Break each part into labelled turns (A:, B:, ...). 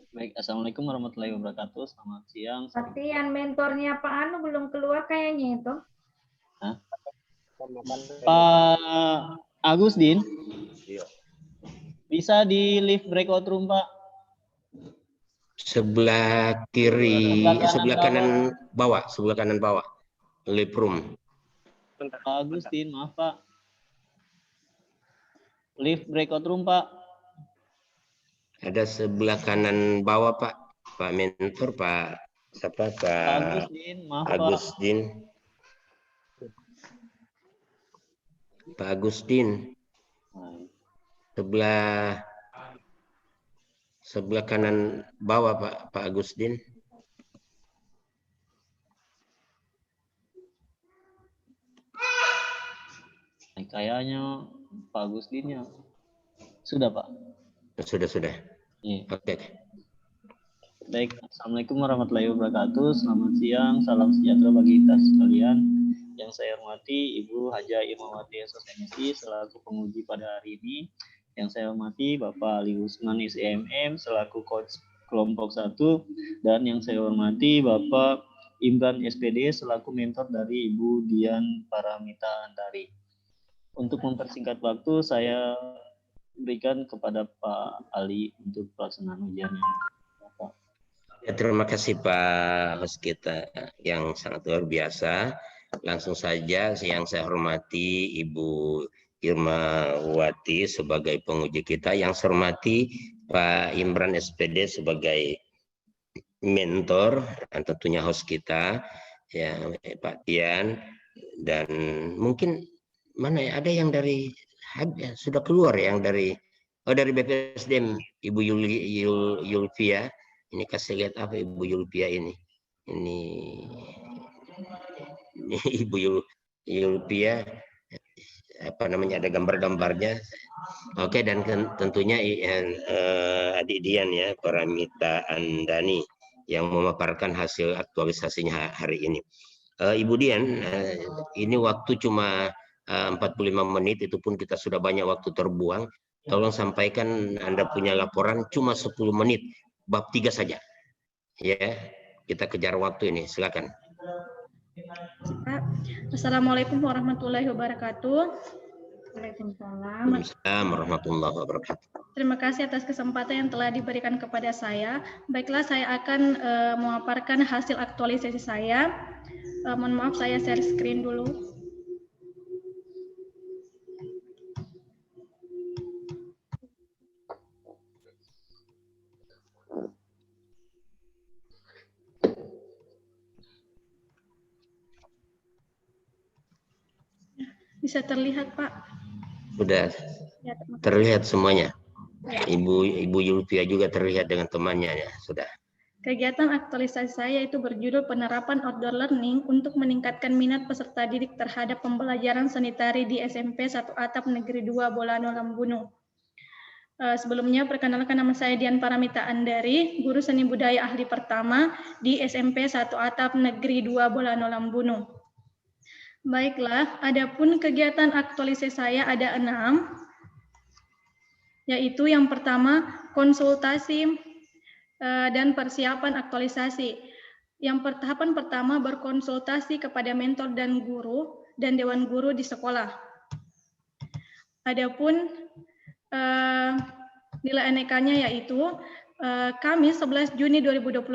A: Baik, Assalamualaikum warahmatullahi wabarakatuh. Selamat siang.
B: Latihan mentornya Pak Anu belum keluar kayaknya itu.
A: Hah? Pak Agustin, bisa di lift breakout room, Pak?
C: Sebelah kiri, sebelah kanan bawah, lift room.
A: Pak Agustin, maaf Pak. Lift breakout room, Pak.
C: Ada sebelah kanan bawah, Pak. Pak mentor, Pak siapa? Pak
A: Agustin, maaf
C: Agustin. Pak Agustin. Sebelah kanan bawah, Pak Agustin.
A: Kayaknya Pak Agustinnya sudah, Pak.
C: Sudah.
A: Iya.
C: Oke.
A: Baik, Assalamualaikum warahmatullahi wabarakatuh. Selamat siang, salam sejahtera bagi kita sekalian. Yang saya hormati Ibu Haja Irmawati SSMSI selaku penguji pada hari ini. Yang saya hormati Bapak Ali Usman SEMM selaku coach kelompok 1, dan yang saya hormati Bapak Imran SPD selaku mentor dari Ibu Dian Paramita Andari. Untuk mempersingkat waktu, saya berikan kepada Pak Ali untuk pelaksanaan ujiannya.
C: Ya, terima kasih Pak host kita yang sangat luar biasa. Langsung saja yang saya hormati Ibu Irmawati sebagai penguji kita, yang saya hormati Pak Imran SPD sebagai mentor dan tentunya host kita, ya Pak Tian, dan mungkin mana ya, ada yang dari sudah keluar yang dari BPSDM Ibu Yulvia. Ini kasih lihat apa Ibu Yulvia ini Ibu Yulvia, apa namanya, ada gambar-gambarnya. Oke, dan tentunya adik Dian ya, Paramita Andani yang memaparkan hasil aktualisasinya hari ini. Ibu Dian, ini waktu cuma 45 menit, itu pun kita sudah banyak waktu terbuang. Tolong sampaikan Anda punya laporan cuma 10 menit, bab 3 saja. Ya, kita kejar waktu ini, silakan.
B: Assalamualaikum warahmatullahi wabarakatuh. Waalaikumsalam
C: warahmatullahi wabarakatuh.
B: Terima kasih atas kesempatan yang telah diberikan kepada saya. Baiklah, saya akan memaparkan hasil aktualisasi saya. Mohon maaf, saya share screen dulu. Bisa terlihat, Pak?
C: Sudah terlihat semuanya. Ibu Yulvia juga terlihat dengan temannya ya, sudah.
B: Kegiatan aktualisasi saya itu berjudul penerapan outdoor learning untuk meningkatkan minat peserta didik terhadap pembelajaran sanitari di SMP 1 Atap Negeri 2 Bolano Lambunu. Sebelumnya perkenalkan, nama saya Dian Paramita Andari, guru seni budaya ahli pertama di SMP 1 Atap Negeri 2 Bolano Lambunu. Baiklah, adapun kegiatan aktualisasi saya ada 6, yaitu yang pertama konsultasi dan persiapan aktualisasi. Yang tahapan pertama berkonsultasi kepada mentor dan guru dan dewan guru di sekolah. Adapun nilai anekanya yaitu Kamis 11 Juni 2021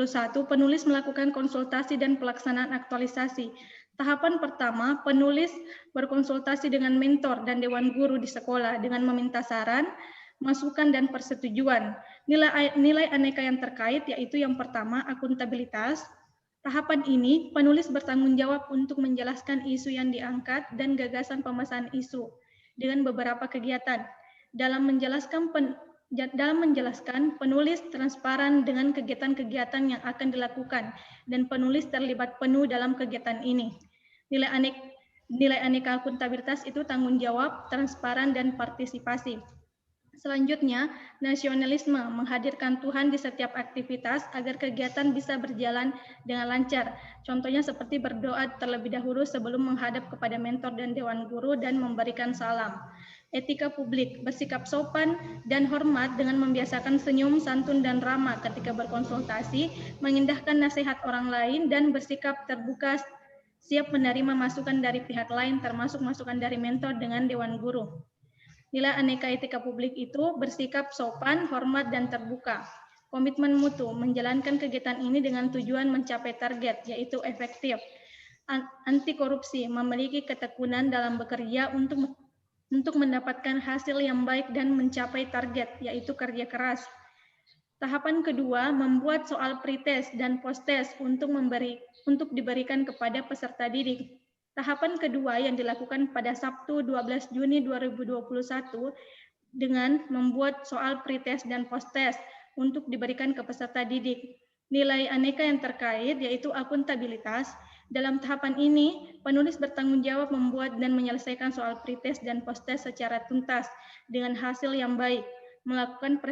B: penulis melakukan konsultasi dan pelaksanaan aktualisasi. Tahapan pertama, penulis berkonsultasi dengan mentor dan dewan guru di sekolah dengan meminta saran, masukan, dan persetujuan. Nilai aneka yang terkait yaitu yang pertama, akuntabilitas. Tahapan ini, penulis bertanggung jawab untuk menjelaskan isu yang diangkat dan gagasan pemesanan isu dengan beberapa kegiatan. Dalam menjelaskan, penulis transparan dengan kegiatan-kegiatan yang akan dilakukan dan penulis terlibat penuh dalam kegiatan ini. Nilai aneka akuntabilitas itu tanggung jawab, transparan, dan partisipasi. Selanjutnya, nasionalisme, menghadirkan Tuhan di setiap aktivitas agar kegiatan bisa berjalan dengan lancar. Contohnya seperti berdoa terlebih dahulu sebelum menghadap kepada mentor dan dewan guru dan memberikan salam. Etika publik, bersikap sopan dan hormat dengan membiasakan senyum, santun, dan ramah ketika berkonsultasi, mengindahkan nasihat orang lain, dan bersikap terbuka, siap menerima masukan dari pihak lain, termasuk masukan dari mentor dengan Dewan Guru. Nilai aneka etika publik itu bersikap sopan, hormat, dan terbuka. Komitmen mutu, menjalankan kegiatan ini dengan tujuan mencapai target, yaitu efektif. Anti korupsi, memiliki ketekunan dalam bekerja untuk mendapatkan hasil yang baik dan mencapai target, yaitu kerja keras. Tahapan kedua, membuat soal pretest dan post-test untuk diberikan kepada peserta didik. Tahapan kedua yang dilakukan pada Sabtu 12 Juni 2021 dengan membuat soal pretest dan post-test untuk diberikan ke peserta didik. Nilai aneka yang terkait yaitu akuntabilitas. Dalam tahapan ini, penulis bertanggung jawab membuat dan menyelesaikan soal pretest dan post-test secara tuntas dengan hasil yang baik. Melakukan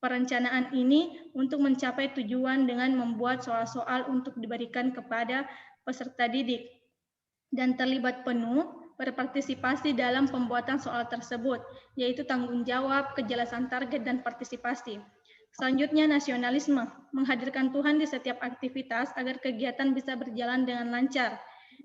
B: perencanaan ini untuk mencapai tujuan dengan membuat soal-soal untuk diberikan kepada peserta didik dan terlibat penuh berpartisipasi dalam pembuatan soal tersebut, yaitu tanggung jawab, kejelasan target, dan partisipasi. Selanjutnya, nasionalisme, menghadirkan Tuhan di setiap aktivitas agar kegiatan bisa berjalan dengan lancar.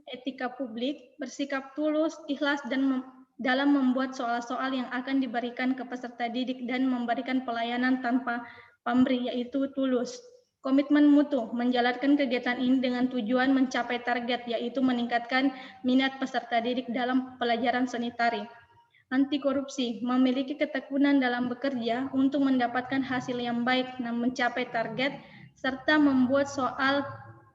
B: Etika publik, bersikap tulus, ikhlas, dan dalam membuat soal-soal yang akan diberikan ke peserta didik dan memberikan pelayanan tanpa pamrih, yaitu tulus. Komitmen mutu, menjalankan kegiatan ini dengan tujuan mencapai target, yaitu meningkatkan minat peserta didik dalam pelajaran seni tari. Anti korupsi, memiliki ketekunan dalam bekerja untuk mendapatkan hasil yang baik dan mencapai target, serta membuat soal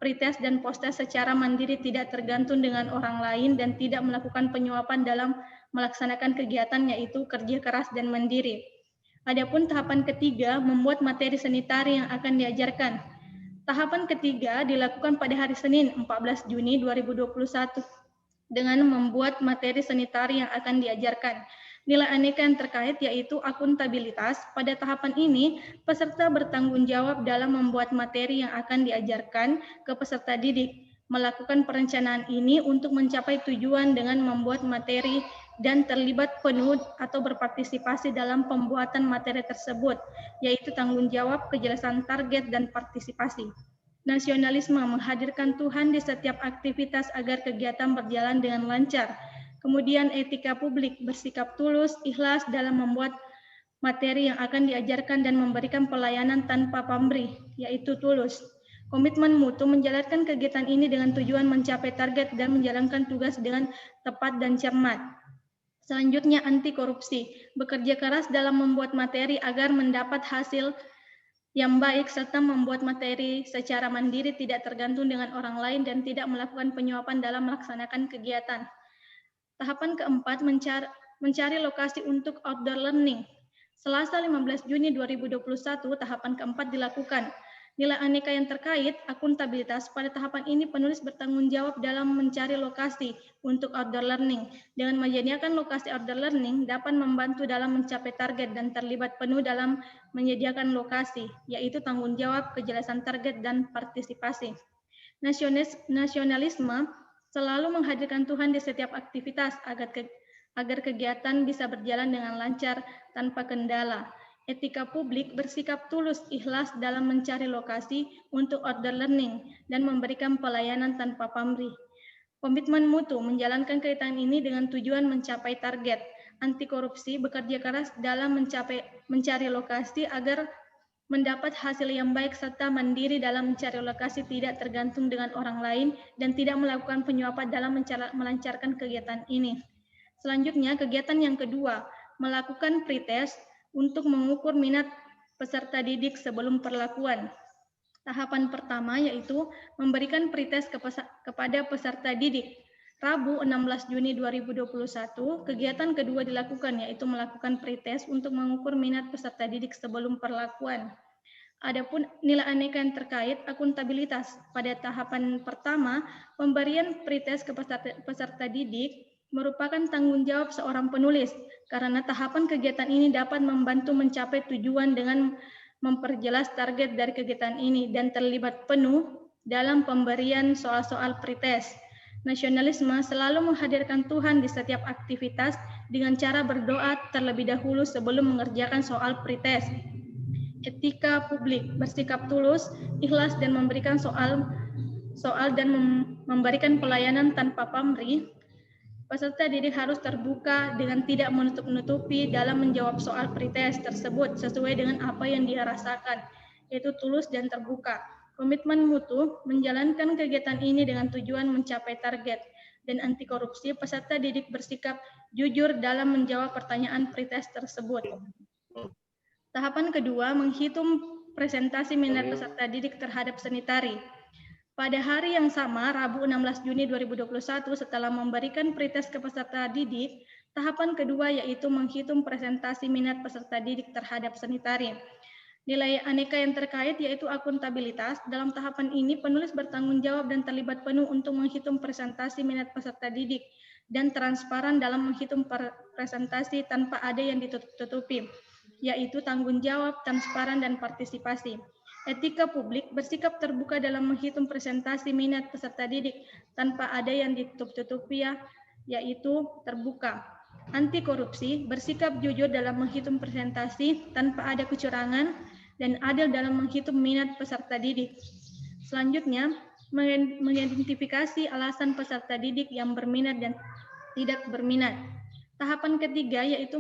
B: pretest dan post-test secara mandiri tidak tergantung dengan orang lain dan tidak melakukan penyuapan dalam melaksanakan kegiatan, yaitu kerja keras dan mandiri. Adapun tahapan ketiga, membuat materi seni tari yang akan diajarkan. Tahapan ketiga dilakukan pada hari Senin 14 Juni 2021 dengan membuat materi seni tari yang akan diajarkan. Nilai aneka yang terkait yaitu akuntabilitas. Pada tahapan ini, peserta bertanggung jawab dalam membuat materi yang akan diajarkan ke peserta didik. Melakukan perencanaan ini untuk mencapai tujuan dengan membuat materi dan terlibat penuh atau berpartisipasi dalam pembuatan materi tersebut, yaitu tanggung jawab, kejelasan target, dan partisipasi. Nasionalisme, menghadirkan Tuhan di setiap aktivitas agar kegiatan berjalan dengan lancar. Kemudian etika publik, bersikap tulus, ikhlas dalam membuat materi yang akan diajarkan dan memberikan pelayanan tanpa pamrih, yaitu tulus. Komitmen mutu, menjalankan kegiatan ini dengan tujuan mencapai target dan menjalankan tugas dengan tepat dan cermat. Selanjutnya, anti korupsi, bekerja keras dalam membuat materi agar mendapat hasil yang baik serta membuat materi secara mandiri tidak tergantung dengan orang lain dan tidak melakukan penyuapan dalam melaksanakan kegiatan. Tahapan keempat, mencari lokasi untuk outdoor learning. Selasa 15 Juni 2021, tahapan keempat dilakukan. Nilai aneka yang terkait, akuntabilitas. Pada tahapan ini, penulis bertanggung jawab dalam mencari lokasi untuk outdoor learning. Dengan menyediakan lokasi outdoor learning, dapat membantu dalam mencapai target dan terlibat penuh dalam menyediakan lokasi, yaitu tanggung jawab, kejelasan target, dan partisipasi. Nasionalisme selalu menghadirkan Tuhan di setiap aktivitas agar kegiatan bisa berjalan dengan lancar tanpa kendala. Etika publik, bersikap tulus, ikhlas dalam mencari lokasi untuk outdoor learning dan memberikan pelayanan tanpa pamrih. Komitmen mutu, menjalankan kegiatan ini dengan tujuan mencapai target. Anti korupsi, bekerja keras dalam mencari lokasi agar mendapat hasil yang baik serta mandiri dalam mencari lokasi tidak tergantung dengan orang lain dan tidak melakukan penyuapan dalam melancarkan kegiatan ini. Selanjutnya, kegiatan yang kedua, melakukan pretest untuk mengukur minat peserta didik sebelum perlakuan. Tahapan pertama yaitu memberikan pretest kepada peserta didik. Rabu 16 Juni 2021, kegiatan kedua dilakukan yaitu melakukan pretest untuk mengukur minat peserta didik sebelum perlakuan. Adapun nilai aneka yang terkait akuntabilitas. Pada tahapan pertama, pemberian pretest ke peserta didik merupakan tanggung jawab seorang penulis, karena tahapan kegiatan ini dapat membantu mencapai tujuan dengan memperjelas target dari kegiatan ini dan terlibat penuh dalam pemberian soal-soal pretest. Nasionalisme selalu menghadirkan Tuhan di setiap aktivitas dengan cara berdoa terlebih dahulu sebelum mengerjakan soal pretest. Etika publik, bersikap tulus, ikhlas dan memberikan soal dan memberikan pelayanan tanpa pamrih. Peserta didik harus terbuka dengan tidak menutup-nutupi dalam menjawab soal pretest tersebut sesuai dengan apa yang dia rasakan, yaitu tulus dan terbuka. Komitmen mutu menjalankan kegiatan ini dengan tujuan mencapai target, dan anti korupsi peserta didik bersikap jujur dalam menjawab pertanyaan pretest tersebut. Tahapan kedua, menghitung presentasi minat peserta didik terhadap seni tari. Pada hari yang sama, Rabu 16 Juni 2021, setelah memberikan pretest ke peserta didik, tahapan kedua yaitu menghitung presentasi minat peserta didik terhadap seni tari. Nilai aneka yang terkait yaitu akuntabilitas. Dalam tahapan ini, penulis bertanggung jawab dan terlibat penuh untuk menghitung presentasi minat peserta didik dan transparan dalam menghitung presentasi tanpa ada yang ditutup-tutupi, yaitu tanggung jawab, transparan, dan partisipasi. Etika publik bersikap terbuka dalam menghitung presentasi minat peserta didik tanpa ada yang ditutup-tutupi, yaitu terbuka. Anti korupsi bersikap jujur dalam menghitung presentasi tanpa ada kecurangan dan adil dalam menghitung minat peserta didik. Selanjutnya, mengidentifikasi alasan peserta didik yang berminat dan tidak berminat. Tahapan ketiga yaitu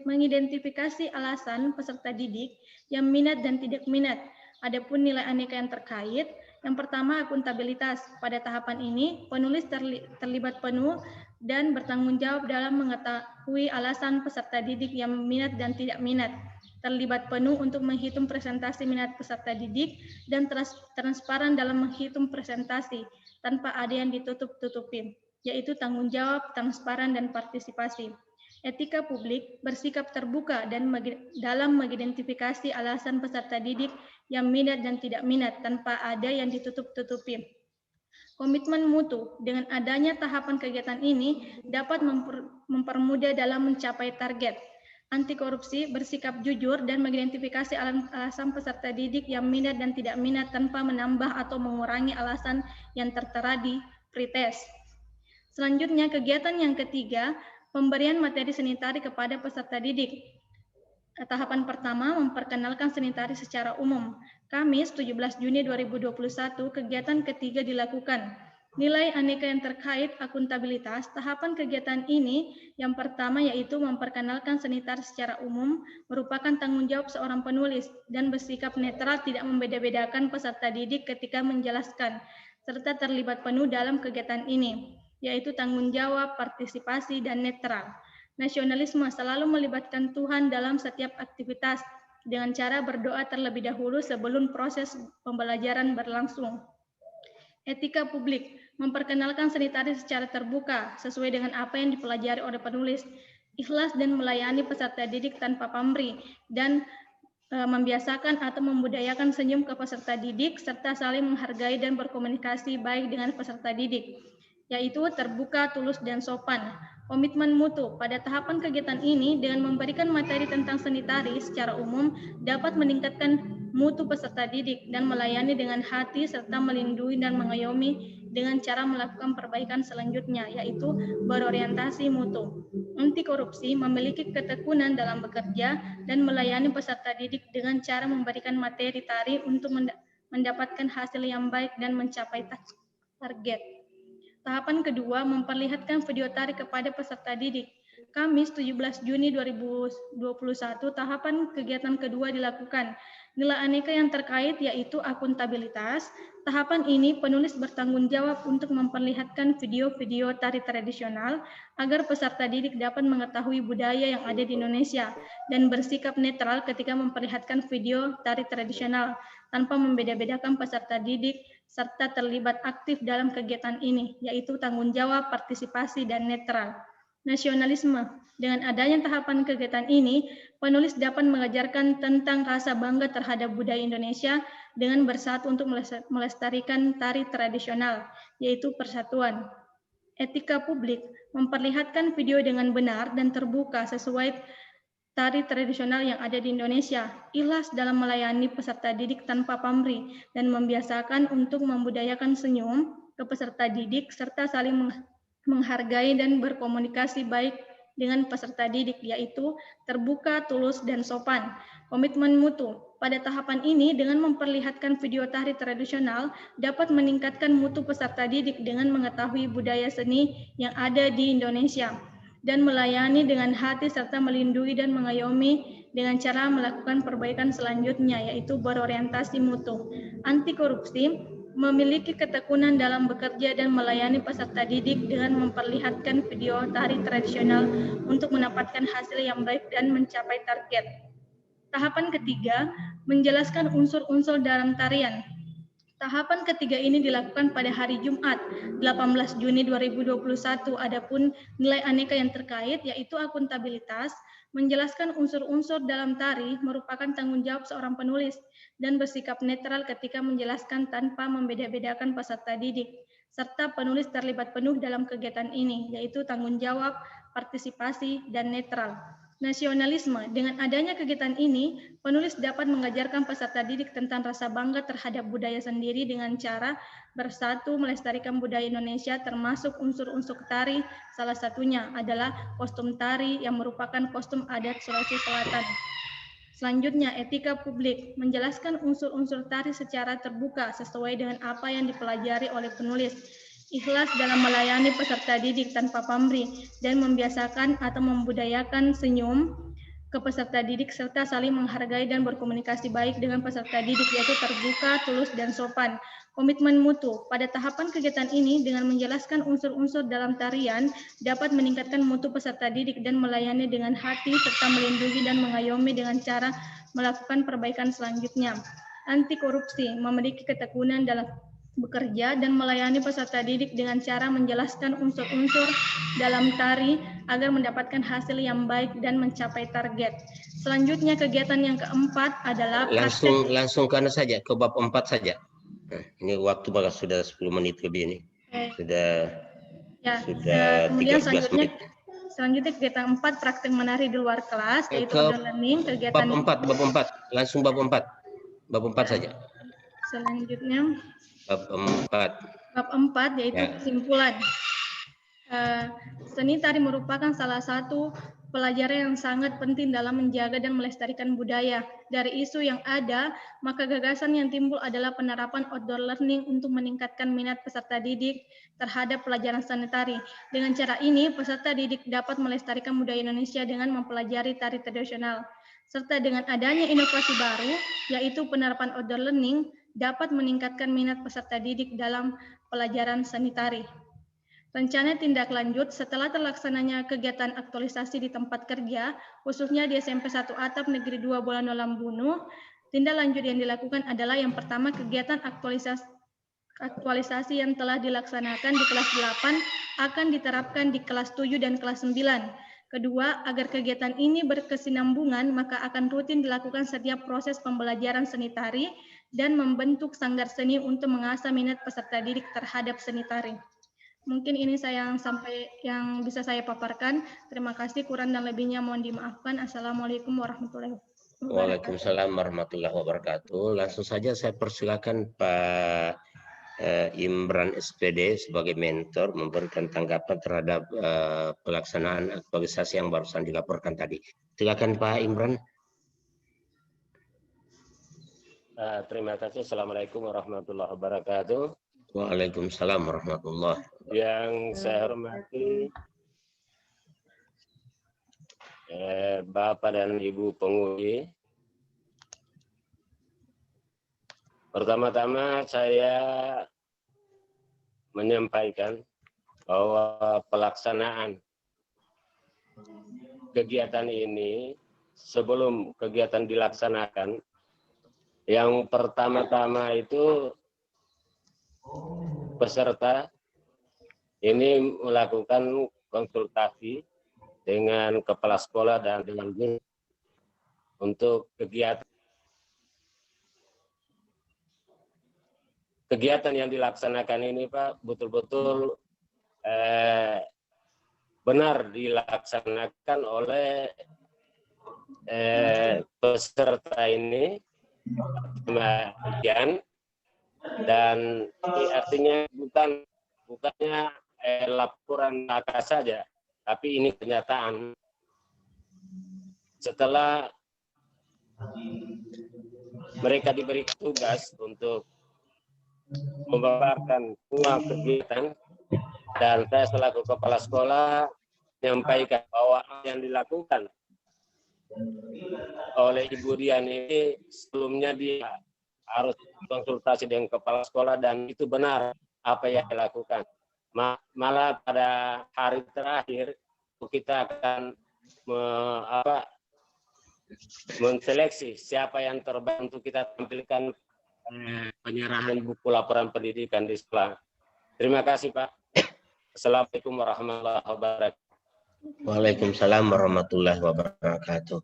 B: mengidentifikasi alasan peserta didik yang minat dan tidak minat. Adapun nilai aneka yang terkait, yang pertama akuntabilitas. Pada tahapan ini, penulis terlibat penuh dan bertanggung jawab dalam mengetahui alasan peserta didik yang minat dan tidak minat. Terlibat penuh untuk menghitung presentasi minat peserta didik dan transparan dalam menghitung presentasi tanpa ada yang ditutup-tutupi, yaitu tanggung jawab, transparan, dan partisipasi. Etika publik bersikap terbuka dan dalam mengidentifikasi alasan peserta didik yang minat dan tidak minat tanpa ada yang ditutup-tutupi. Komitmen mutu dengan adanya tahapan kegiatan ini dapat mempermudah dalam mencapai target. Anti korupsi bersikap jujur dan mengidentifikasi alasan peserta didik yang minat dan tidak minat tanpa menambah atau mengurangi alasan yang tertera di pretest. Selanjutnya, kegiatan yang ketiga, pemberian materi seni tari kepada peserta didik. Tahapan pertama, memperkenalkan seni tari secara umum. Kamis 17 Juni 2021, kegiatan ketiga dilakukan. Nilai aneka yang terkait akuntabilitas. Tahapan kegiatan ini yang pertama yaitu memperkenalkan seni tari secara umum, merupakan tanggung jawab seorang penulis dan bersikap netral, tidak membeda-bedakan peserta didik ketika menjelaskan, serta terlibat penuh dalam kegiatan ini, yaitu tanggung jawab, partisipasi, dan netral. Nasionalisme selalu melibatkan Tuhan dalam setiap aktivitas dengan cara berdoa terlebih dahulu sebelum proses pembelajaran berlangsung. Etika publik memperkenalkan seni tari secara terbuka sesuai dengan apa yang dipelajari oleh penulis, ikhlas dan melayani peserta didik tanpa pamrih, dan membiasakan atau membudayakan senyum ke peserta didik serta saling menghargai dan berkomunikasi baik dengan peserta didik, yaitu terbuka, tulus, dan sopan. Komitmen mutu pada tahapan kegiatan ini dengan memberikan materi tentang seni tari secara umum dapat meningkatkan mutu peserta didik dan melayani dengan hati serta melindungi dan mengayomi dengan cara melakukan perbaikan selanjutnya, yaitu berorientasi mutu. Anti korupsi memiliki ketekunan dalam bekerja dan melayani peserta didik dengan cara memberikan materi tari untuk mendapatkan hasil yang baik dan mencapai target. Tahapan kedua, memperlihatkan video tari kepada peserta didik. Kamis 17 Juni 2021, tahapan kegiatan kedua dilakukan. Nilai aneka yang terkait yaitu akuntabilitas. Tahapan ini penulis bertanggung jawab untuk memperlihatkan video-video tari tradisional agar peserta didik dapat mengetahui budaya yang ada di Indonesia dan bersikap netral ketika memperlihatkan video tari tradisional tanpa membeda-bedakan peserta didik serta terlibat aktif dalam kegiatan ini, yaitu tanggung jawab, partisipasi, dan netral. Nasionalisme. Dengan adanya tahapan kegiatan ini, penulis dapat mengajarkan tentang rasa bangga terhadap budaya Indonesia dengan bersatu untuk melestarikan tari tradisional, yaitu persatuan. Etika publik memperlihatkan video dengan benar dan terbuka sesuai tari tradisional yang ada di Indonesia, ikhlas dalam melayani peserta didik tanpa pamrih, dan membiasakan untuk membudayakan senyum ke peserta didik serta saling menghargai dan berkomunikasi baik dengan peserta didik, yaitu terbuka, tulus, dan sopan. Komitmen mutu. Pada tahapan ini, dengan memperlihatkan video tari tradisional, dapat meningkatkan mutu peserta didik dengan mengetahui budaya seni yang ada di Indonesia, dan melayani dengan hati serta melindungi dan mengayomi dengan cara melakukan perbaikan selanjutnya, yaitu berorientasi mutu. Anti korupsi, memiliki ketekunan dalam bekerja dan melayani peserta didik dengan memperlihatkan video tari tradisional untuk mendapatkan hasil yang baik dan mencapai target. Tahapan ketiga, menjelaskan unsur-unsur dalam tarian. Tahapan ketiga ini dilakukan pada hari Jumat, 18 Juni 2021. Adapun nilai aneka yang terkait yaitu akuntabilitas, menjelaskan unsur-unsur dalam tari merupakan tanggung jawab seorang penulis dan bersikap netral ketika menjelaskan tanpa membeda-bedakan peserta didik, serta penulis terlibat penuh dalam kegiatan ini, yaitu tanggung jawab, partisipasi, dan netral. Nasionalisme. Dengan adanya kegiatan ini, penulis dapat mengajarkan peserta didik tentang rasa bangga terhadap budaya sendiri dengan cara bersatu melestarikan budaya Indonesia termasuk unsur-unsur tari. Salah satunya adalah kostum tari yang merupakan kostum adat Sulawesi Selatan. Selanjutnya, etika publik. Menjelaskan unsur-unsur tari secara terbuka sesuai dengan apa yang dipelajari oleh penulis. Ikhlas dalam melayani peserta didik tanpa pamrih dan membiasakan atau membudayakan senyum ke peserta didik serta saling menghargai dan berkomunikasi baik dengan peserta didik, yaitu terbuka, tulus, dan sopan. Komitmen mutu. Pada tahapan kegiatan ini dengan menjelaskan unsur-unsur dalam tarian dapat meningkatkan mutu peserta didik dan melayani dengan hati serta melindungi dan mengayomi dengan cara melakukan perbaikan selanjutnya. Anti korupsi, memiliki ketekunan dalam bekerja dan melayani peserta didik dengan cara menjelaskan unsur-unsur dalam tari agar mendapatkan hasil yang baik dan mencapai target. Selanjutnya, kegiatan yang keempat adalah
C: langsung karena saja ke bab 4 saja. Nah, ini waktu bakal sudah 10 menit lebih ini. Sudah 13 menit.
B: Selanjutnya kegiatan 4, praktik menari di luar kelas, yaitu outdoor learning. Kegiatan
C: bab 4, langsung bab 4. Bab 4 saja.
B: Selanjutnya
C: Bab 4
B: yaitu kesimpulan. Seni tari merupakan salah satu pelajaran yang sangat penting dalam menjaga dan melestarikan budaya. Dari isu yang ada, maka gagasan yang timbul adalah penerapan outdoor learning untuk meningkatkan minat peserta didik terhadap pelajaran seni tari. Dengan cara ini, peserta didik dapat melestarikan budaya Indonesia dengan mempelajari tari tradisional. Serta dengan adanya inovasi baru, yaitu penerapan outdoor learning, dapat meningkatkan minat peserta didik dalam pelajaran seni tari. Rencana tindak lanjut setelah terlaksananya kegiatan aktualisasi di tempat kerja, khususnya di SMP 1 Atap Negeri 2 Bolano Lambunu, tindak lanjut yang dilakukan adalah yang pertama, kegiatan aktualisasi yang telah dilaksanakan di kelas 8 akan diterapkan di kelas 7 dan kelas 9. Kedua, agar kegiatan ini berkesinambungan, maka akan rutin dilakukan setiap proses pembelajaran seni tari dan membentuk sanggar seni untuk mengasah minat peserta didik terhadap seni tari. Mungkin ini yang bisa saya paparkan. Terima kasih, kurang dan lebihnya mohon dimaafkan. Assalamualaikum warahmatullahi wabarakatuh.
C: Waalaikumsalam warahmatullahi wabarakatuh. Langsung saja saya persilakan Pak Imran SPD sebagai mentor memberikan tanggapan terhadap pelaksanaan aktualisasi yang barusan dilaporkan tadi. Silakan Pak Imran.
D: Terima kasih. Assalamualaikum warahmatullahi wabarakatuh.
C: Waalaikumsalam warahmatullahi wabarakatuh.
D: Yang saya hormati Bapak dan Ibu penguji. Pertama-tama saya menyampaikan bahwa pelaksanaan kegiatan ini sebelum kegiatan dilaksanakan, yang pertama-tama itu peserta ini melakukan konsultasi dengan kepala sekolah dan dengan guru untuk kegiatan yang dilaksanakan ini, Pak, betul-betul benar dilaksanakan oleh peserta ini. Kemudian Dan ini artinya bukannya laporan kakak saja, tapi ini kenyataan. Setelah mereka diberi tugas untuk memaparkan semua kegiatan, dan saya selaku kepala sekolah menyampaikan bahwa yang dilakukan oleh Ibu Dian ini sebelumnya dia harus konsultasi dengan kepala sekolah, dan itu benar apa yang dilakukan. Malah pada hari terakhir kita akan menseleksi siapa yang terbaik untuk kita tampilkan penyerahan buku laporan pendidikan di sekolah. Terima kasih Pak. Assalamualaikum warahmatullahi wabarakatuh.
C: Waalaikumsalam warahmatullahi wabarakatuh.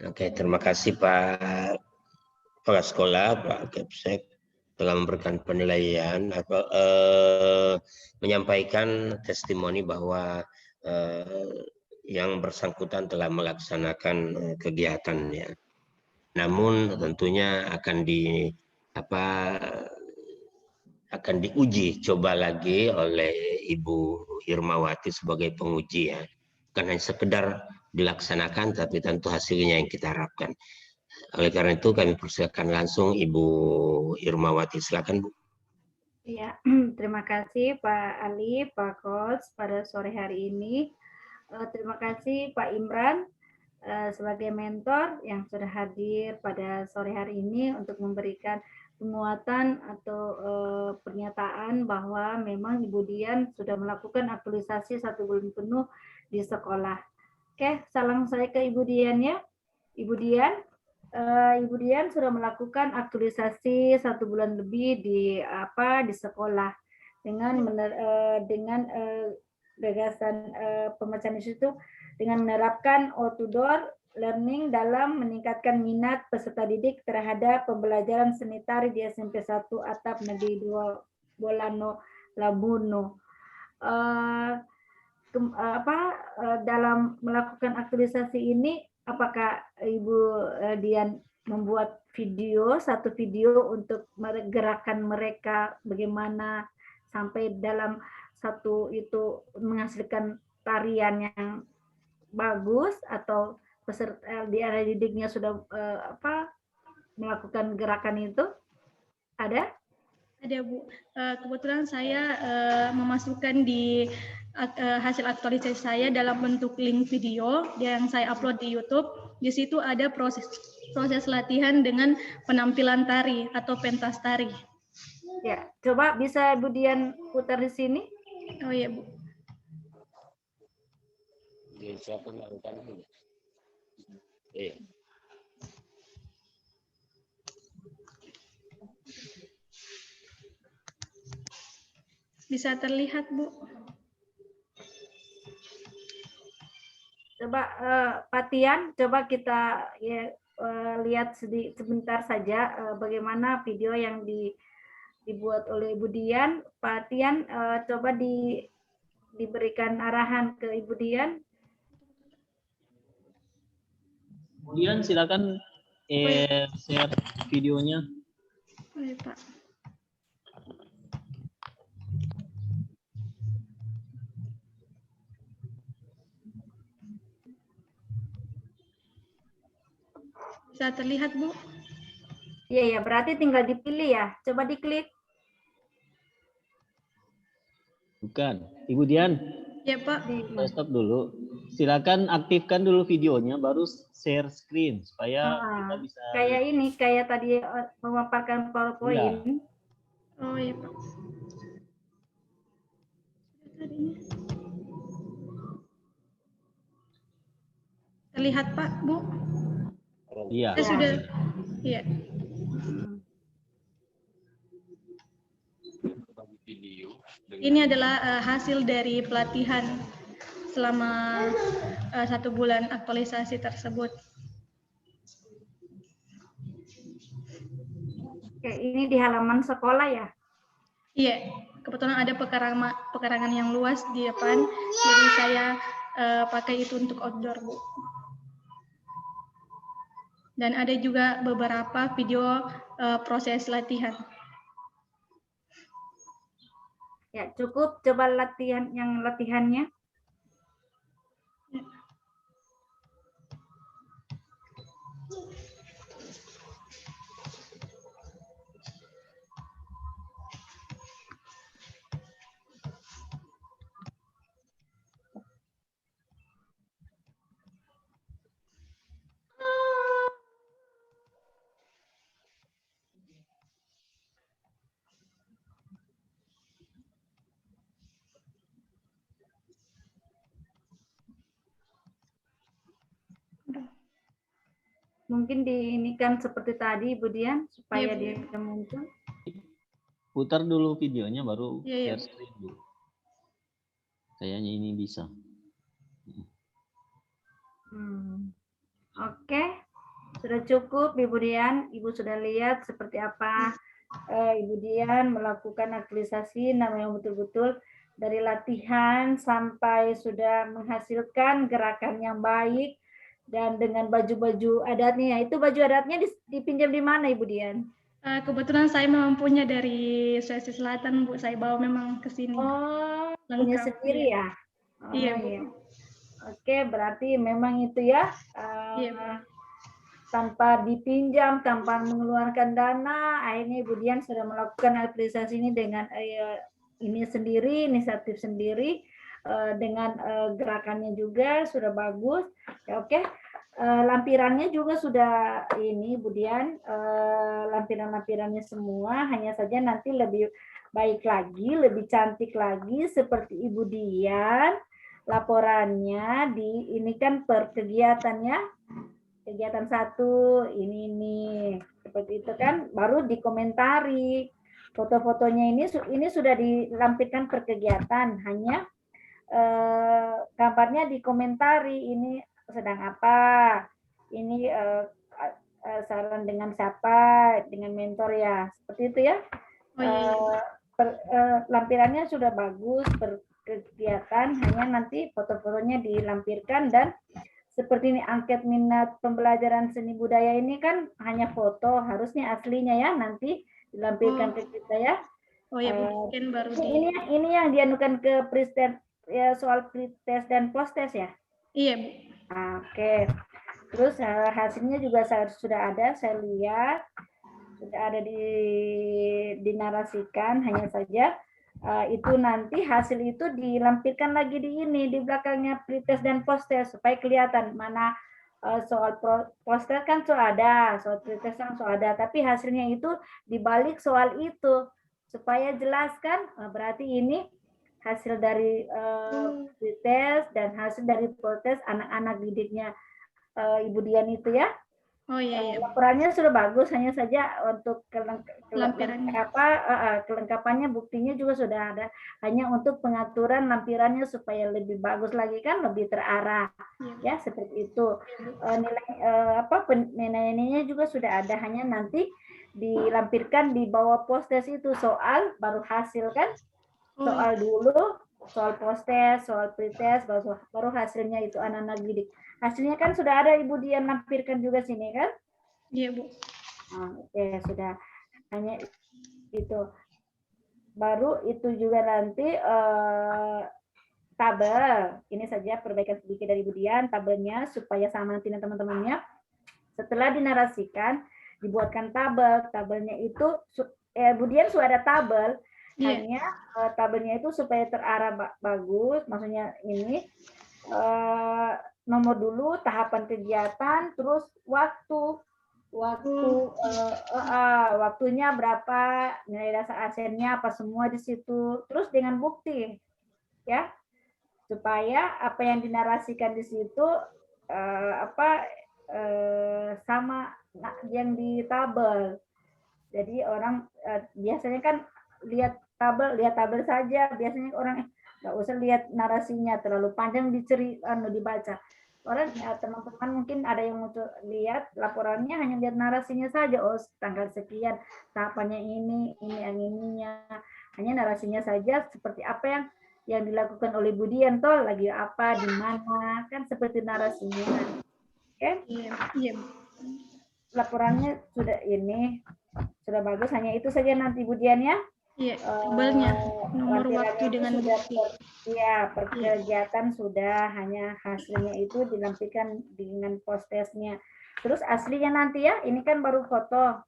C: Oke, terima kasih Pak Kepala Sekolah, Pak Kepsek telah memberikan penilaian menyampaikan testimoni bahwa yang bersangkutan telah melaksanakan kegiatannya. Namun tentunya akan diuji coba lagi oleh Ibu Irmawati sebagai penguji ya. Bukan hanya sekedar dilaksanakan, tapi tentu hasilnya yang kita harapkan. Oleh karena itu kami persilakan langsung Ibu Irmawati. Silakan Bu.
E: Ya, terima kasih Pak Ali, Pak Coach pada sore hari ini. Terima kasih Pak Imran sebagai mentor yang sudah hadir pada sore hari ini untuk memberikan penguatan atau pernyataan bahwa memang Ibu Dian sudah melakukan aktualisasi 1 bulan penuh di sekolah. Oke, salam saya ke Ibu Dian ya. Ibu Dian sudah melakukan aktualisasi 1 bulan lebih di sekolah dengan gagasan pemecahan itu dengan menerapkan outdoor learning dalam meningkatkan minat peserta didik terhadap pembelajaran seni tari di SMP 1 Atap Negeri 2 Bolano Labuno. Dalam melakukan aktualisasi ini, apakah Ibu Dian membuat satu video untuk menggerakkan mereka bagaimana sampai dalam satu itu menghasilkan tarian yang bagus, atau peserta di area didiknya sudah melakukan gerakan itu? Ada?
B: Ada Bu. Kebetulan saya memasukkan di hasil aktualisasi saya dalam bentuk link video yang saya upload di YouTube. Di situ ada proses latihan dengan penampilan tari atau pentas tari.
E: Ya, coba bisa Bu Dian putar di sini?
B: Oh iya Bu.
D: Siapa melakukan ini?
B: Bisa terlihat Bu.
E: Coba Pak Tian, coba kita lihat sebentar saja bagaimana video yang dibuat oleh Ibu Dian. Pak Tian, coba diberikan arahan ke Ibu Dian.
A: Kemudian silakan share videonya.
B: Oh iya Pak. Bisa terlihat Bu?
E: Iya, berarti tinggal dipilih ya. Coba diklik.
A: Bukan, Ibu Dian.
B: Ya Pak.
A: Stop dulu. Silakan aktifkan dulu videonya, baru share screen supaya kita bisa.
E: Kayak ini, kayak tadi memaparkan PowerPoint.
A: Ya.
B: Oh iya Pak. Terlihat Pak, Bu?
A: Iya.
B: Saya sudah. Iya. Ini adalah hasil dari pelatihan selama 1 bulan aktualisasi tersebut.
E: Oke, ini di halaman sekolah ya?
B: Iya, kebetulan ada pekarangan yang luas di depan, jadi saya pakai itu untuk outdoor, Bu. Dan ada juga beberapa video proses latihan.
E: Ya, cukup coba latihannya. Mungkin diinikan seperti tadi, Bu Dian, supaya dia muncul.
A: Putar dulu videonya baru
B: Iya, iya.
A: share screen dulu. Kayaknya ini bisa.
E: Oke, sudah cukup Ibu Dian. Ibu sudah lihat seperti apa Ibu Dian melakukan aktualisasi namanya betul-betul dari latihan sampai sudah menghasilkan gerakan yang baik dan dengan baju-baju adatnya. Itu baju adatnya dipinjam di mana Ibu Dian?
B: Kebetulan saya memang punya dari Sulawesi Selatan, Bu. Saya bawa memang ke sini.
E: Oh,
B: Lengkap,
E: punya sendiri ya? Oh,
B: iya, Bu.
E: iya. Oke, berarti memang itu ya.
B: Iya, Bu.
E: Tanpa dipinjam, tanpa mengeluarkan dana, akhirnya Ibu Dian sudah melakukan aktualisasi ini dengan ini sendiri, inisiatif sendiri, dengan gerakannya juga sudah bagus. Ya, oke. Lampirannya juga sudah ini Bu Dian, lampiran-lampirannya semua, hanya saja nanti lebih baik lagi, lebih cantik lagi seperti Ibu Dian. Laporannya ini kan per kegiatannya, kegiatan 1 ini seperti itu kan, baru dikomentari foto-fotonya ini sudah dilampirkan per kegiatan, hanya gambarnya dikomentari ini sedang apa, ini saran dengan siapa, dengan mentor ya, seperti itu ya.
B: Oh, iya.
E: Lampirannya sudah bagus per kegiatan, hanya nanti foto-fotonya dilampirkan. Dan seperti ini angket minat pembelajaran seni budaya ini kan hanya foto, harusnya aslinya ya nanti dilampirkan ke kita ya.
B: Oh ya, mungkin baru
E: ini yang dianukan ke pretest ya, soal pretest dan posttest ya.
B: Iya, Bu.
E: Oke. Terus hasilnya juga sudah ada, saya lihat sudah ada dinarasikan, hanya saja itu nanti hasil itu dilampirkan lagi di belakangnya pretest dan posttest supaya kelihatan mana soal posttest kan soal ada, soal pretest kan soal ada, tapi hasilnya itu dibalik soal itu supaya jelaskan berarti ini hasil dari pretest dan hasil dari posttest anak-anak didiknya Ibu Dian itu ya.
B: Oh iya, iya.
E: Laporannya sudah bagus, hanya saja untuk
B: lampirannya.
E: Kelengkapannya buktinya juga sudah ada, hanya untuk pengaturan lampirannya supaya lebih bagus lagi kan, lebih terarah ya, seperti itu. Nilai-nilainya juga sudah ada, hanya nanti dilampirkan di bawah posttest itu soal baru hasil kan, soal dulu, soal posttest, soal pretest, baru hasilnya itu anak-anak didik. Hasilnya kan sudah ada Ibu Dian lampirkan juga sini kan?
B: Iya, Bu.
E: Oke, sudah. Hanya itu. Baru itu juga nanti tabel. Ini saja perbaikan sedikit dari Ibu Dian, tabelnya supaya sama nanti teman-temannya. Setelah dinarasikan, dibuatkan tabel. Tabelnya itu Bu Dian sudah ada tabel. Hanya tabelnya itu supaya terarah bagus, maksudnya ini nomor dulu, tahapan kegiatan, terus waktunya berapa, nilai dasar ASEAN-nya apa semua di situ, terus dengan bukti ya, supaya apa yang dinarasikan di situ sama yang di tabel. Jadi orang biasanya kan lihat tabel saja, biasanya orang nggak usah lihat narasinya terlalu panjang dibaca. Orang teman-teman mungkin ada yang mau lihat laporannya hanya lihat narasinya saja, oh tanggal sekian tahapannya ini yang ininya, hanya narasinya saja seperti apa yang dilakukan oleh Bu Dian toh, lagi apa di mana kan, seperti narasinya. Oke?
B: Iya.
E: Laporannya sudah bagus, hanya itu saja nanti Bu Dian ya.
B: Iya, tabelnya nomor waktu dengan bukti.
E: Per kegiatan sudah, hanya hasilnya itu dilampirkan dengan post-testnya. Terus aslinya nanti ya, ini kan baru foto.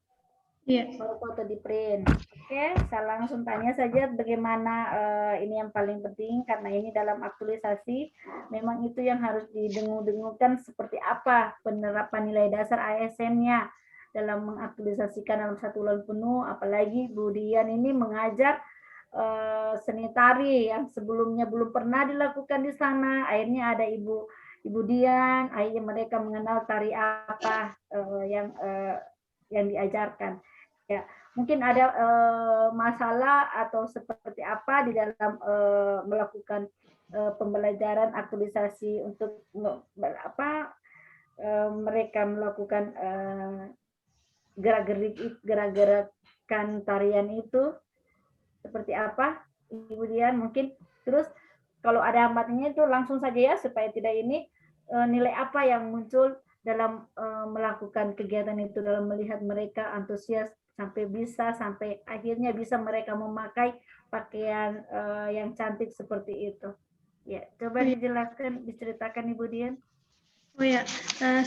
B: Iya.
E: Baru foto di print. Oke, saya langsung tanya saja bagaimana ini yang paling penting, karena ini dalam aktualisasi memang itu yang harus didengung-dengungkan seperti apa penerapan nilai dasar ASN-nya dalam mengaktualisasikan dalam 1 bulan penuh, apalagi Bu Dian ini mengajar seni tari yang sebelumnya belum pernah dilakukan di sana. Akhirnya ada Ibu Dian, akhirnya mereka mengenal tari apa yang diajarkan. Ya, mungkin ada masalah atau seperti apa di dalam melakukan pembelajaran aktualisasi untuk mereka melakukan gerak-gerakan tarian itu seperti apa, Ibu Dian mungkin. Terus kalau ada hambatannya itu langsung saja ya, supaya tidak ini nilai apa yang muncul dalam melakukan kegiatan itu, dalam melihat mereka antusias sampai akhirnya bisa mereka memakai pakaian yang cantik seperti itu. Ya, coba dijelaskan, diceritakan Ibu Dian.
B: Oh ya,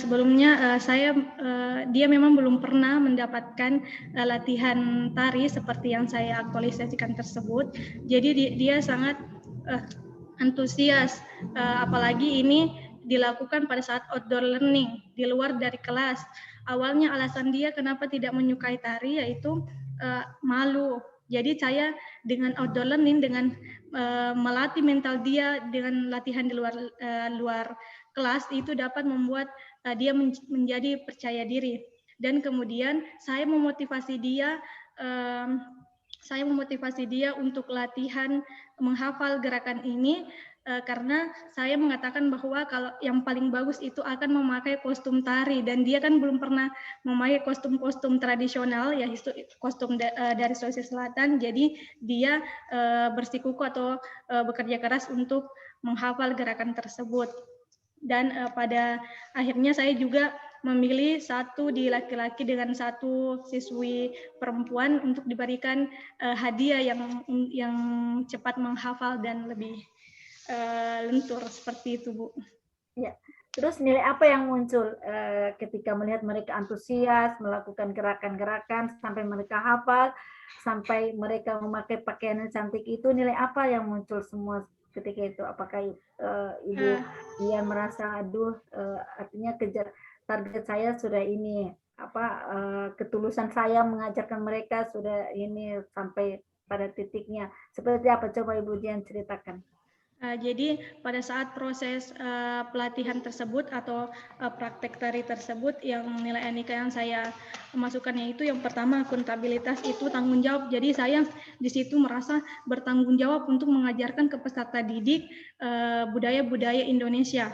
B: sebelumnya dia memang belum pernah mendapatkan latihan tari seperti yang saya aktualisasikan tersebut. Jadi dia sangat antusias, apalagi ini dilakukan pada saat outdoor learning, di luar dari kelas. Awalnya alasan dia kenapa tidak menyukai tari yaitu malu. Jadi saya dengan outdoor learning, dengan melatih mental dia dengan latihan di luar kelas, itu dapat membuat dia menjadi percaya diri. Dan kemudian saya memotivasi dia untuk latihan menghafal gerakan ini, karena saya mengatakan bahwa kalau yang paling bagus itu akan memakai kostum tari, dan dia kan belum pernah memakai kostum-kostum tradisional, ya kostum dari Sulawesi Selatan. Jadi dia bersikukuh atau bekerja keras untuk menghafal gerakan tersebut. Dan pada akhirnya saya juga memilih satu di laki-laki dengan satu siswi perempuan untuk diberikan hadiah yang cepat menghafal dan lebih lentur seperti itu, Bu.
E: Ya. Terus nilai apa yang muncul ketika melihat mereka antusias melakukan gerakan-gerakan sampai mereka hafal, sampai mereka memakai pakaian yang cantik itu, nilai apa yang muncul semua ketika itu? Apakah Ibu Dian merasa aduh artinya target saya sudah ini, ketulusan saya mengajarkan mereka sudah ini sampai pada titiknya. Seperti apa, coba Ibu Dian ceritakan.
B: Jadi pada saat proses pelatihan tersebut atau praktek tari tersebut, yang nilai NIK yang saya masukkannya itu yang pertama akuntabilitas, itu tanggung jawab. Jadi saya di situ merasa bertanggung jawab untuk mengajarkan ke peserta didik budaya-budaya Indonesia.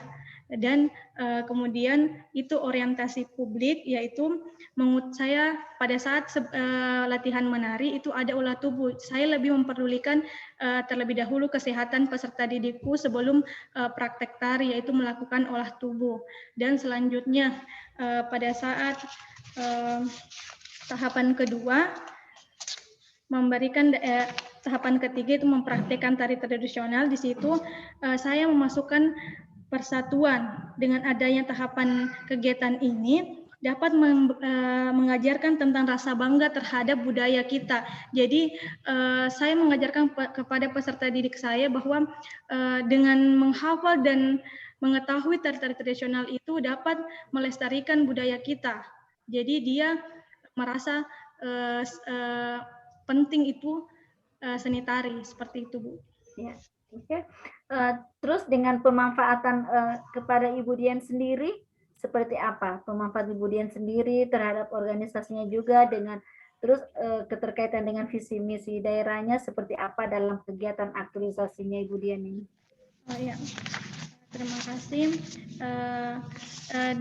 B: Dan kemudian itu orientasi publik, yaitu saya pada saat latihan menari itu ada olah tubuh. Saya lebih memperdulikan terlebih dahulu kesehatan peserta didikku sebelum praktek tari, yaitu melakukan olah tubuh. Dan selanjutnya pada saat tahapan kedua, memberikan tahapan ketiga itu mempraktekkan tari tradisional. Di situ saya memasukkan persatuan. Dengan adanya tahapan kegiatan ini dapat mengajarkan tentang rasa bangga terhadap budaya kita. Jadi saya mengajarkan kepada peserta didik saya bahwa dengan menghafal dan mengetahui tari-tari tradisional itu dapat melestarikan budaya kita. Jadi dia merasa penting itu seni tari, seperti itu, Bu.
E: Ya, oke. Terus dengan pemanfaatan kepada Ibu Dian sendiri seperti apa? Pemanfaatan Ibu Dian sendiri terhadap organisasinya juga, dengan terus keterkaitan dengan visi misi daerahnya seperti apa dalam kegiatan aktualisasinya Ibu Dian ini?
B: Oh ya, terima kasih.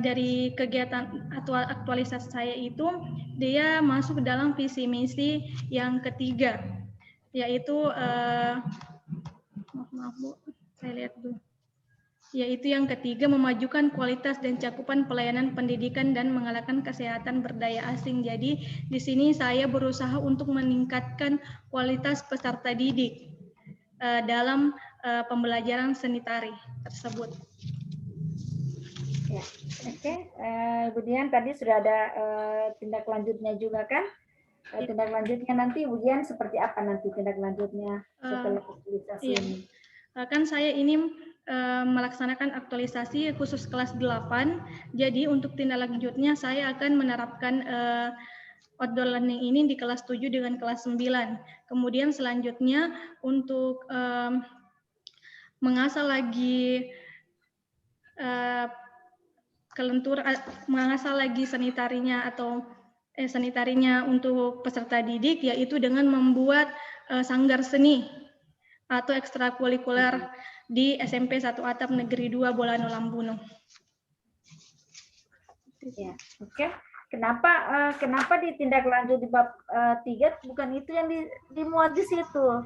B: Dari kegiatan aktualisasi saya itu, dia masuk dalam visi misi yang ketiga, yaitu maaf Bu, saya lihat dulu. Yaitu yang ketiga, memajukan kualitas dan cakupan pelayanan pendidikan dan mengalahkan kesehatan berdaya asing. Jadi di sini saya berusaha untuk meningkatkan kualitas peserta didik dalam pembelajaran seni tari tersebut.
E: Ya, oke. Ibu Dian tadi sudah ada tindak lanjutnya juga kan? Tindak lanjutnya nanti Ibu Dian seperti apa nanti tindak lanjutnya setelah aktualisasi
B: Iya.
E: ini?
B: Kan saya ini melaksanakan aktualisasi khusus kelas 8. Jadi untuk tindak lanjutnya saya akan menerapkan outdoor learning ini di kelas 7 dengan kelas 9. Kemudian selanjutnya untuk mengasah lagi mengasah lagi seni tarinya atau seni tarinya untuk peserta didik, yaitu dengan membuat sanggar seni atau ekstrakurikuler di SMP 1 Atap Negeri 2 Bolano Lambuno.
E: Ya, oke. Kenapa ditindaklanjut di bab 3 bukan itu yang dimuat di situ?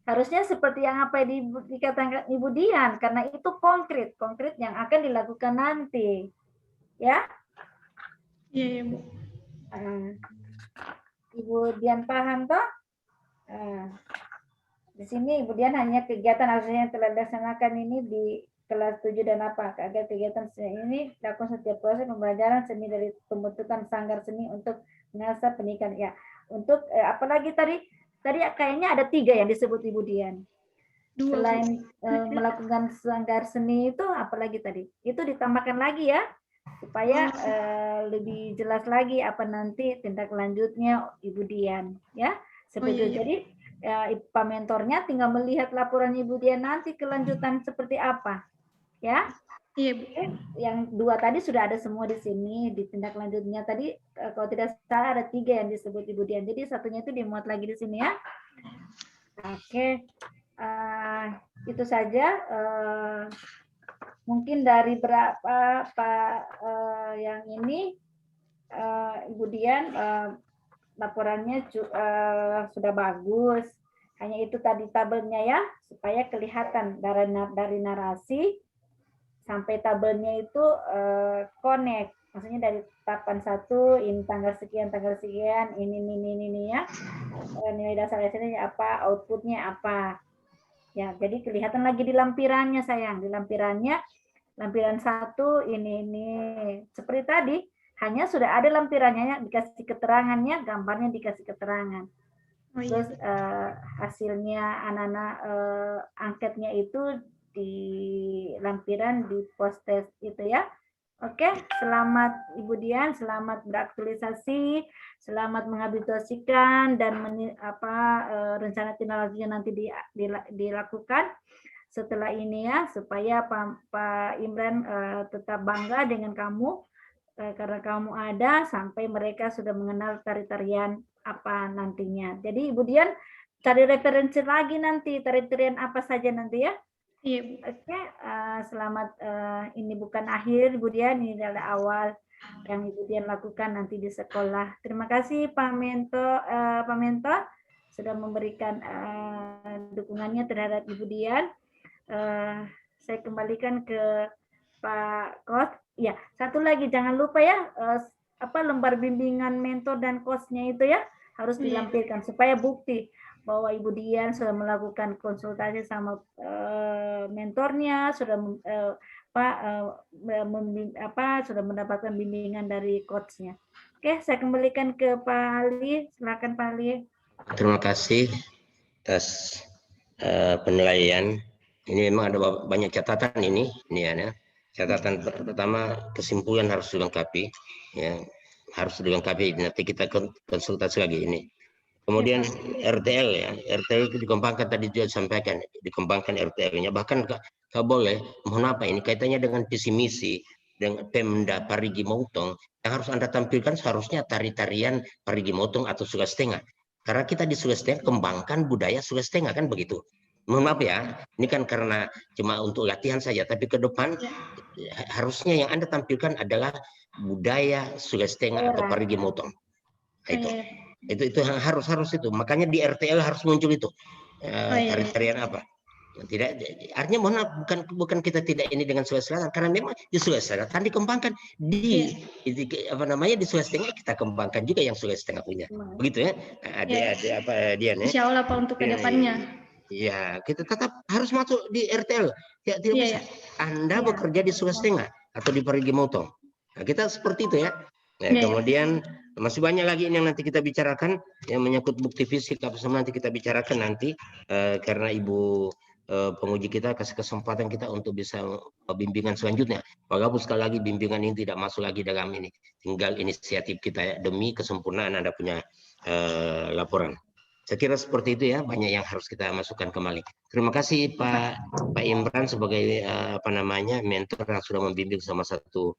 E: Harusnya seperti yang apa yang dikatakan Ibu Dian, karena itu konkret yang akan dilakukan nanti, ya?
B: Iya, Bu.
E: Ibu Dian paham toh? Di sini Ibu Dian hanya kegiatan harusnya yang telah dilaksanakan ini di kelas 7 dan apa agar kegiatan seni ini dilakukan setiap proses pembelajaran seni dari pembentukan sanggar seni untuk mengasah pendidikan. Ya, untuk apalagi tadi kayaknya ada 3 yang disebut Ibu Dian. Selain melakukan sanggar seni itu apalagi tadi? Itu ditambahkan lagi ya supaya lebih jelas lagi apa nanti tindak lanjutnya Ibu Dian ya. Seperti jadi Pak mentornya tinggal melihat laporan Ibu Dian nanti kelanjutan seperti apa. Ya,
B: iya, Bu.
E: Yang 2 tadi sudah ada semua di sini. Di tindak lanjutnya tadi kalau tidak salah ada 3 yang disebut Ibu Dian. Jadi satunya itu dimuat lagi di sini ya. Oke, itu saja. Mungkin dari berapa Pak yang ini Ibu Dian laporannya sudah bagus. Hanya itu tadi tabelnya ya supaya kelihatan dari narasi sampai tabelnya itu connect, maksudnya dari tahapan 1 ini tanggal sekian ini ya nilai dasar hasilnya apa, outputnya apa ya, jadi kelihatan lagi di lampirannya sayang, di lampiran 1 ini seperti tadi hanya sudah ada lampirannya dikasih keterangannya, gambarnya dikasih keterangan. Terus hasilnya anak-anak angketnya itu di lampiran di post test itu ya. Oke, selamat Ibu Dian, selamat beraktualisasi, selamat menghabituasikan dan rencana tindak lanjutnya nanti dilakukan setelah ini ya, supaya Pak Imran tetap bangga dengan kamu karena kamu ada sampai mereka sudah mengenal tari-tarian apa nantinya. Jadi Ibu Dian cari referensi lagi nanti tari-tarian apa saja nanti ya.
B: Iya.
E: Oke, selamat ini bukan akhir Ibu Dian, ini adalah awal yang Ibu Dian lakukan nanti di sekolah. Terima kasih Pak Mentor sudah memberikan dukungannya terhadap Ibu Dian. Saya kembalikan ke Pak Coach. Ya, satu lagi jangan lupa ya lembar bimbingan mentor dan coachnya itu ya harus dilampirkan supaya bukti bahwa Ibu Dian sudah melakukan konsultasi sama mentornya, sudah sudah mendapatkan bimbingan dari coachnya. Oke, saya kembalikan ke Pak Ali. Silakan Pak Ali.
C: Terima kasih atas penilaian. Ini memang ada banyak catatan ini ya. Catatan pertama, kesimpulan harus dilengkapi, ya, harus dilengkapi. Nanti kita konsultasi lagi ini. Kemudian RTL ya, RTL itu dikembangkan tadi juga disampaikan, dikembangkan RTL-nya. Bahkan Kak boleh, mohon apa ini kaitannya dengan visi misi dengan Pemda Parigi Motong yang harus Anda tampilkan seharusnya tari-tarian Parigi Motong atau Sulawesi. Karena kita di Sulawesi kembangkan budaya Sulawesi kan begitu. Mohon maaf ya, ini kan karena cuma untuk latihan saja, tapi ke depan harusnya yang Anda tampilkan adalah budaya Sulawesi atau Parigi Motong. Itu harus itu. Makanya di RTL harus muncul itu tarian apa. Tidak, artinya mohon maaf, bukan kita tidak ini dengan Sulawesi Selatan, karena memang di Sulawesi Selatan dikembangkan di di Sulawesi Tengah kita kembangkan juga yang Sulawesi Tengah punya, begitu ya. Ada apa Dian ya?
B: Insya Allah Pak untuk kedepannya.
C: Ya, kita tetap harus masuk di RTL. Ya, tidak bisa. Anda bekerja di Sulawesi Tengah atau di Parigi Motong. Nah, kita seperti itu ya. Nah, kemudian masih banyak lagi yang nanti kita bicarakan yang menyangkut bukti fisik apa semua nanti kita bicarakan nanti karena Ibu penguji kita kasih kesempatan kita untuk bisa bimbingan selanjutnya. Walaupun sekali lagi bimbingan ini tidak masuk lagi dalam ini, tinggal inisiatif kita ya, demi kesempurnaan Anda punya laporan. Saya kira seperti itu ya, banyak yang harus kita masukkan kembali. Terima kasih Pak Imran sebagai mentor yang sudah membimbing selama satu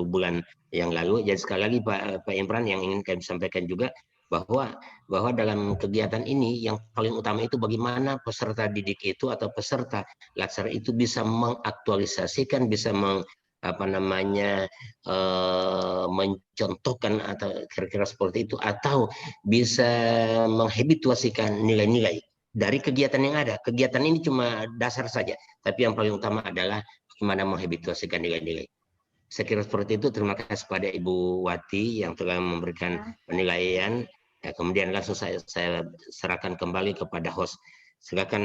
C: bulan yang lalu. Jadi sekali lagi Pak Imran yang ingin kami sampaikan juga bahwa dalam kegiatan ini yang paling utama itu bagaimana peserta didik itu atau peserta laksana itu bisa mengaktualisasikan, bisa mencontohkan atau kira-kira seperti itu, atau bisa menghabituasikan nilai-nilai dari kegiatan yang ada. Kegiatan ini cuma dasar saja, tapi yang paling utama adalah bagaimana menghabituasikan nilai-nilai. Saya kira seperti itu. Terima kasih pada Ibu Wati yang telah memberikan penilaian. Kemudian langsung saya serahkan kembali kepada host. Silakan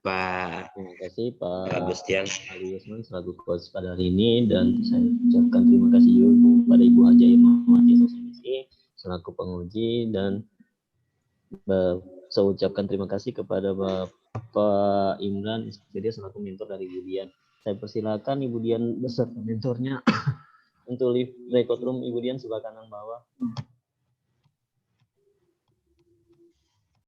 C: Pak.
A: Terima kasih Pak
C: Agustian
A: Ali Yusman selaku host pada hari ini, dan saya ucapkan terima kasih juga kepada Ibu Haja Irmawati SOCMSI selaku penguji, dan saya ucapkan terima kasih kepada Bapak Imran SPD selaku mentor dari Ibu Dian. Saya persilakan Ibu Dian beserta mentornya untuk live record room. Ibu Dian sebelah kanan bawah.